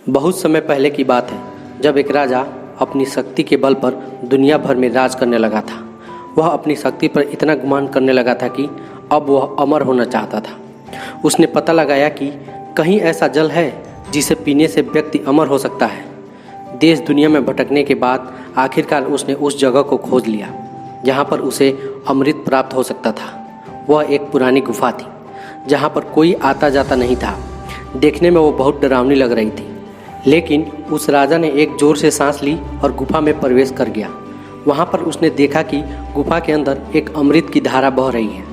बहुत समय पहले की बात है, जब एक राजा अपनी शक्ति के बल पर दुनिया भर में राज करने लगा था। वह अपनी शक्ति पर इतना गुमान करने लगा था कि अब वह अमर होना चाहता था। उसने पता लगाया कि कहीं ऐसा जल है जिसे पीने से व्यक्ति अमर हो सकता है। देश दुनिया में भटकने के बाद आखिरकार उसने उस जगह को खोज लिया जहाँ पर उसे अमृत प्राप्त हो सकता था। वह एक पुरानी गुफा थी जहाँ पर कोई आता जाता नहीं था। देखने में वो बहुत डरावनी लग रही थी, लेकिन उस राजा ने एक जोर से सांस ली और गुफा में प्रवेश कर गया। वहाँ पर उसने देखा कि गुफा के अंदर एक अमृत की धारा बह रही है।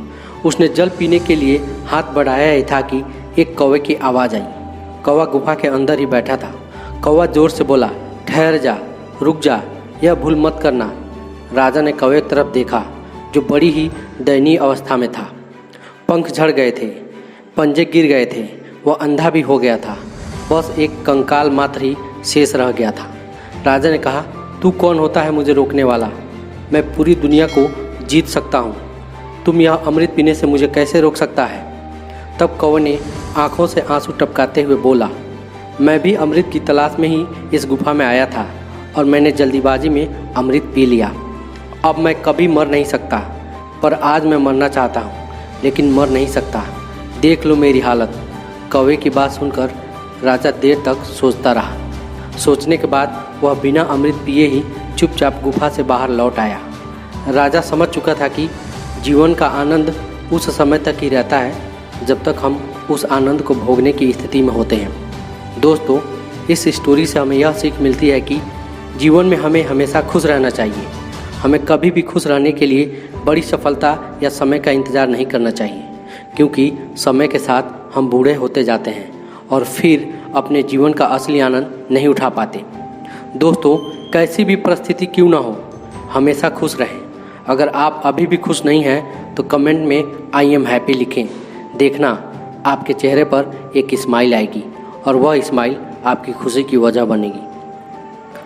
उसने जल पीने के लिए हाथ बढ़ाया ही था कि एक कौवे की आवाज़ आई। कौवा गुफा के अंदर ही बैठा था। कौवा जोर से बोला, ठहर जा, रुक जा, यह भूल मत करना। राजा ने कौवे की तरफ देखा जो बड़ी ही दयनीय अवस्था में था। पंख झड़ गए थे, पंजे गिर गए थे, वह अंधा भी हो गया था। बस एक कंकाल मात्र ही शेष रह गया था। राजा ने कहा, तू कौन होता है मुझे रोकने वाला? मैं पूरी दुनिया को जीत सकता हूँ। तुम यह अमृत पीने से मुझे कैसे रोक सकता है? तब कौवे ने आंखों से आंसू टपकाते हुए बोला, मैं भी अमृत की तलाश में ही इस गुफा में आया था और मैंने जल्दीबाजी में अमृत पी लिया। अब मैं कभी मर नहीं सकता, पर आज मैं मरना चाहता हूँ लेकिन मर नहीं सकता। देख लो मेरी हालत। कौवे की बात सुनकर राजा देर तक सोचता रहा। सोचने के बाद वह बिना अमृत पिए ही चुपचाप गुफा से बाहर लौट आया। राजा समझ चुका था कि जीवन का आनंद उस समय तक ही रहता है जब तक हम उस आनंद को भोगने की स्थिति में होते हैं। दोस्तों, इस स्टोरी से हमें यह सीख मिलती है कि जीवन में हमें हमेशा खुश रहना चाहिए। हमें कभी भी खुश रहने के लिए बड़ी सफलता या समय का इंतज़ार नहीं करना चाहिए, क्योंकि समय के साथ हम बूढ़े होते जाते हैं और फिर अपने जीवन का असली आनंद नहीं उठा पाते। दोस्तों, कैसी भी परिस्थिति क्यों ना हो, हमेशा खुश रहें। अगर आप अभी भी खुश नहीं हैं तो कमेंट में आई एम हैप्पी लिखें। देखना, आपके चेहरे पर एक स्माइल आएगी और वह स्माइल आपकी खुशी की वजह बनेगी।